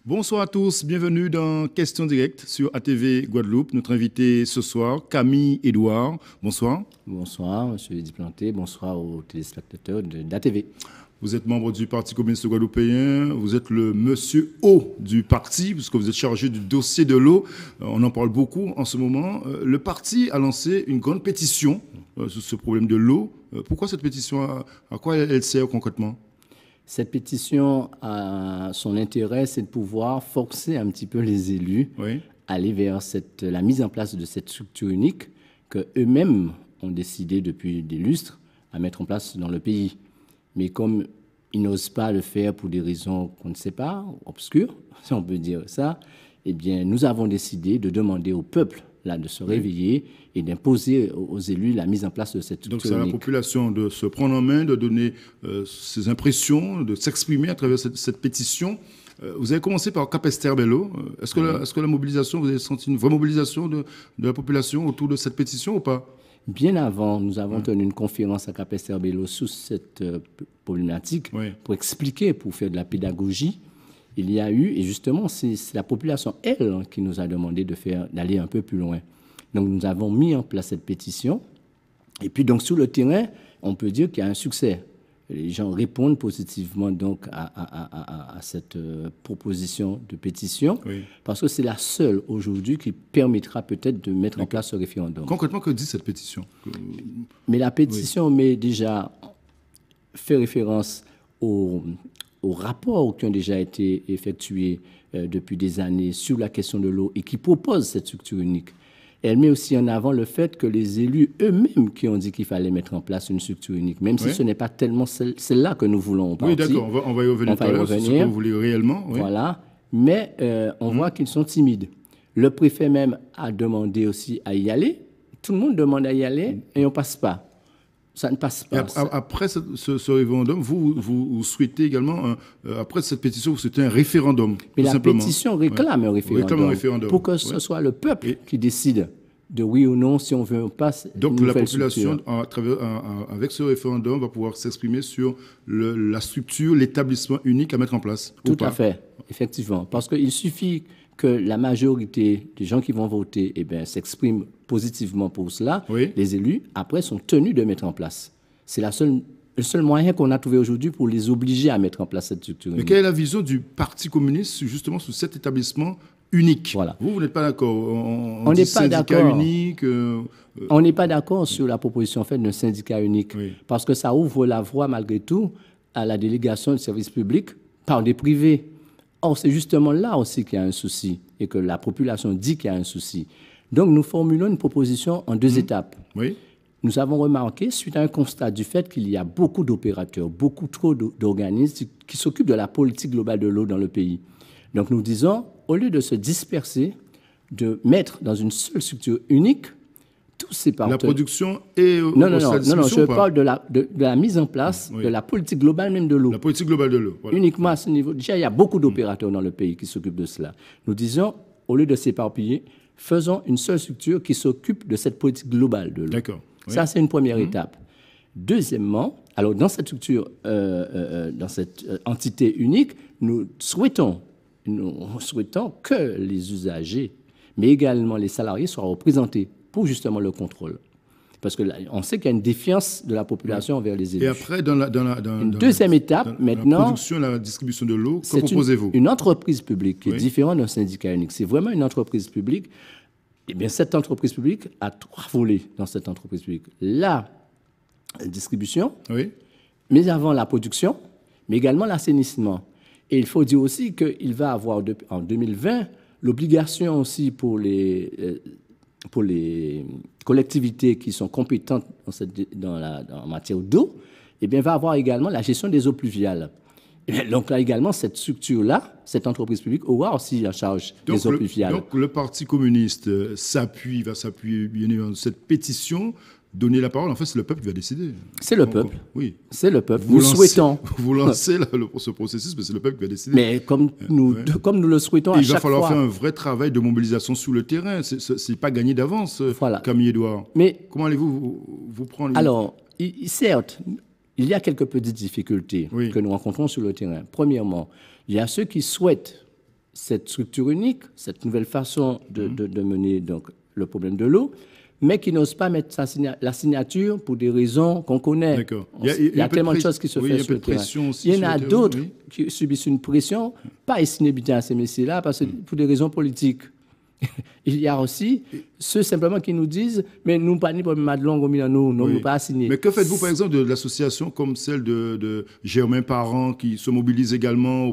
Bonsoir à tous, bienvenue dans Question Directe sur ATV Guadeloupe. Notre invité ce soir, Camille Edouard. Bonsoir. Bonsoir, monsieur Eddy Planté. Bonsoir aux téléspectateurs d'ATV. Vous êtes membre du Parti communiste guadeloupéen, vous êtes le monsieur eau du parti, puisque vous êtes chargé du dossier de l'eau. On en parle beaucoup en ce moment. Le parti a lancé une grande pétition sur ce problème de l'eau. Pourquoi cette pétition? À quoi elle sert concrètement? Cette pétition, son intérêt, c'est de pouvoir forcer un petit peu les élus à aller vers la mise en place de cette structure unique qu'eux-mêmes ont décidé depuis des lustres à mettre en place dans le pays. Mais comme ils n'osent pas le faire pour des raisons qu'on ne sait pas, obscures, si on peut dire ça, eh bien, nous avons décidé de demander au peuple de se réveiller et d'imposer aux élus la mise en place de cette structure unique. Donc c'est à la population de se prendre en main, de donner ses impressions, de s'exprimer à travers cette pétition. Vous avez commencé par Capesterre-Belle-Eau. Est-ce que la mobilisation, vous avez senti une vraie mobilisation de la population autour de cette pétition ou pas? Bien avant, nous avons tenu une conférence à Capesterre-Belle-Eau sur cette problématique pour expliquer, pour faire de la pédagogie. Il y a eu, et justement, c'est la population, elle, qui nous a demandé d'aller un peu plus loin. Donc, nous avons mis en place cette pétition. Et puis, donc, sur le terrain, on peut dire qu'il y a un succès. Les gens répondent positivement donc à cette proposition de pétition, parce que c'est la seule aujourd'hui qui permettra peut-être de mettre en place ce référendum. Concrètement, que dit cette pétition? Mais la pétition fait référence aux rapports qui ont déjà été effectués depuis des années sur la question de l'eau et qui proposent cette structure unique. Elle met aussi en avant le fait que les élus eux-mêmes qui ont dit qu'il fallait mettre en place une structure unique, même si ce n'est pas tellement celle-là que nous voulons. Oui, d'accord, on va y revenir tout à l'heure, c'est ce que vous voulez réellement. Oui. Voilà, mais on voit qu'ils sont timides. Le préfet même a demandé aussi à y aller. Tout le monde demande à y aller et on ne passe pas. Ça ne passe pas. Après ce référendum, vous souhaitez également, après cette pétition, vous souhaitez un référendum. Mais la pétition réclame un référendum. Pour que ce soit le peuple qui décide de oui ou non si on veut ou pas. Donc la population, avec ce référendum, va pouvoir s'exprimer sur la structure, l'établissement unique à mettre en place. Tout à fait, effectivement. Parce qu'il suffit que la majorité des gens qui vont voter s'expriment positivement pour cela, les élus, après, sont tenus de mettre en place. C'est le seul moyen qu'on a trouvé aujourd'hui pour les obliger à mettre en place cette structure unique. Mais quelle est la vision du Parti communiste justement sur cet établissement unique? Voilà. Vous n'êtes pas d'accord? On n'est pas d'accord. Unique, on n'est pas d'accord sur la proposition faite d'un syndicat unique, parce que ça ouvre la voie, malgré tout, à la délégation de services publics par des privés. Or, c'est justement là aussi qu'il y a un souci et que la population dit qu'il y a un souci. Donc, nous formulons une proposition en deux étapes. Nous avons remarqué, suite à un constat du fait qu'il y a beaucoup d'opérateurs, beaucoup trop d'organismes qui s'occupent de la politique globale de l'eau dans le pays. Donc, nous disons, au lieu de se disperser, de mettre dans une seule structure unique tous ces partenaires. La production et non, je parle de la mise en place de la politique globale même de l'eau. La politique globale de l'eau. Voilà. Uniquement à ce niveau. Déjà, il y a beaucoup d'opérateurs dans le pays qui s'occupent de cela. Nous disons, au lieu de s'éparpiller, faisons une seule structure qui s'occupe de cette politique globale de l'eau. D'accord. Ça, c'est une première étape. Deuxièmement, alors dans cette structure, dans cette entité unique, nous souhaitons que les usagers, mais également les salariés, soient représentés pour justement le contrôle. Parce qu'on sait qu'il y a une défiance de la population envers les élus. Et après, une deuxième étape, maintenant, la production et la distribution de l'eau, que proposez-vous? Une entreprise publique qui est différente d'un syndicat unique. C'est vraiment une entreprise publique. Eh bien, cette entreprise publique a trois volets dans cette entreprise publique. La distribution, mais avant la production, mais également l'assainissement. Et il faut dire aussi qu'il va avoir, en 2020, l'obligation aussi pour les collectivités qui sont compétentes en matière d'eau, eh bien, va avoir également la gestion des eaux pluviales. Donc là également, cette structure-là, cette entreprise publique aura aussi la charge des eaux pluviales. Donc le Parti communiste va s'appuyer bien évidemment sur cette pétition, donner la parole. En fait, c'est le peuple qui va décider. C'est le peuple. Oui. C'est le peuple. Nous souhaitons. Vous lancez ce processus, mais c'est le peuple qui va décider. Mais comme nous le souhaitons à chaque fois. Il va falloir faire un vrai travail de mobilisation sur le terrain. C'est pas gagné d'avance, Camille Edouard. Mais comment allez-vous vous prendre? Alors, certes, il y a quelques petites difficultés que nous rencontrons sur le terrain. Premièrement, il y a ceux qui souhaitent cette structure unique, cette nouvelle façon de mener donc, le problème de l'eau, mais qui n'ose pas mettre la signature pour des raisons qu'on connaît. D'accord. Il y a tellement de choses qui se font sur le terrain. Il y en a d'autres qui subissent une pression, pas signer bien à ces messieurs-là, parce que pour des raisons politiques. Il y a aussi ceux simplement qui nous disent mais nous pas ni pour Madelon comme nous pas signer. Mais que faites-vous par exemple de l'association comme celle de Germain Parent qui se mobilise également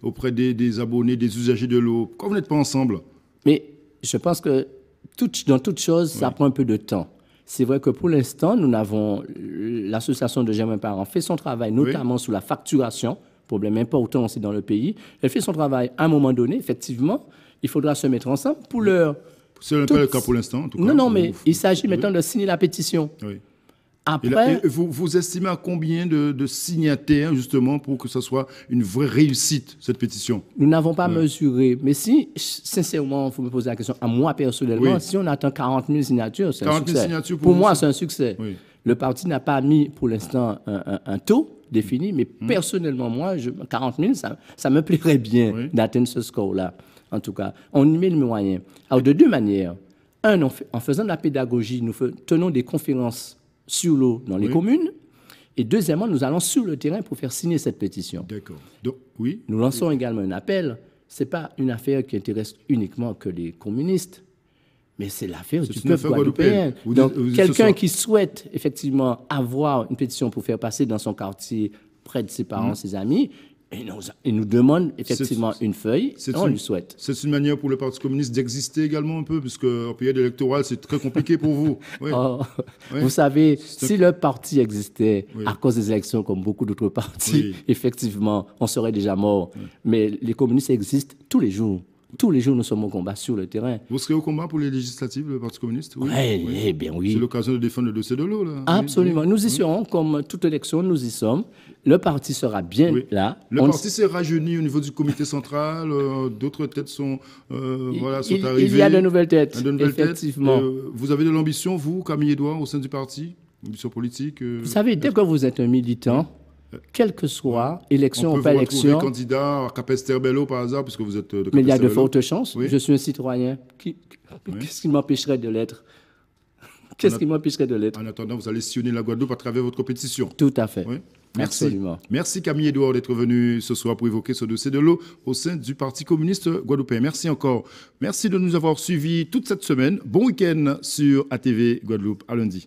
auprès des abonnés, des usagers de l'eau? Pourquoi vous n'êtes pas ensemble? Mais je pense que dans toute chose, ça prend un peu de temps. C'est vrai que pour l'instant, l'association de Germain Parent fait son travail, notamment sur la facturation, problème important aussi dans le pays. Elle fait son travail à un moment donné, effectivement. Il faudra se mettre ensemble pour leur... Ce n'est pas le cas pour l'instant, en tout cas. Non, mais il s'agit maintenant de signer la pétition. Oui. Après... Et vous estimez à combien de signataires, justement, pour que ce soit une vraie réussite, cette pétition? Nous n'avons pas mesuré. Mais si, sincèrement, il faut me poser la question, à moi personnellement, si on attend 40 000 signatures, c'est un succès. Signatures pour moi, c'est un succès. Oui. Le parti n'a pas mis, pour l'instant, un taux défini, mais personnellement, moi, 40 000, ça me plairait bien d'atteindre ce score-là. En tout cas, on y met le moyen. Alors, de deux manières. Un, en faisant de la pédagogie, nous tenons des conférences sur l'eau dans les communes. Et deuxièmement, nous allons sur le terrain pour faire signer cette pétition. D'accord. Donc, oui. Nous lançons également un appel. Ce n'est pas une affaire qui intéresse uniquement que les communistes, mais c'est l'affaire du peuple guadeloupéen. Donc, quelqu'un qui souhaite effectivement avoir une pétition pour faire passer dans son quartier, près de ses parents, ses amis, et nous demande effectivement une feuille, on lui souhaite. C'est une manière pour le Parti communiste d'exister également un peu, puisque en période électorale, c'est très compliqué pour vous. Oui. Vous savez, si le parti existait à cause des élections, comme beaucoup d'autres partis, effectivement, on serait déjà mort. Mais les communistes existent tous les jours. Tous les jours, nous sommes au combat sur le terrain. Vous serez au combat pour les législatives, le Parti communiste? Oui, eh bien oui. C'est l'occasion de défendre le dossier de l'eau, là. Absolument. Nous y serons, comme toute élection, nous y sommes. Le parti sera bien là. Le parti s'est rajeuni au niveau du comité central. D'autres têtes sont arrivées. Il y a de nouvelles têtes, effectivement. Vous avez de l'ambition, vous, Camille Edouard, au sein du parti? Ambition politique? Vous savez, dès que vous êtes un militant, quelle que soit, élection ou pas élection. Vous pouvez candidat à Capesterre-Belle-Eau par hasard, puisque vous êtes de Capesterre-Belle-Eau. Mais il y a de fortes chances. Je suis un citoyen. Qu'est-ce qui m'empêcherait de l'être? Qu'est-ce qui m'empêcherait de l'être? En attendant, vous allez sillonner la Guadeloupe à travers votre pétition. Tout à fait. Oui. Merci. Absolument. Merci Camille Edouard d'être venu ce soir pour évoquer ce dossier de l'eau au sein du Parti communiste guadeloupéen. Merci encore. Merci de nous avoir suivis toute cette semaine. Bon week-end sur ATV Guadeloupe. À lundi.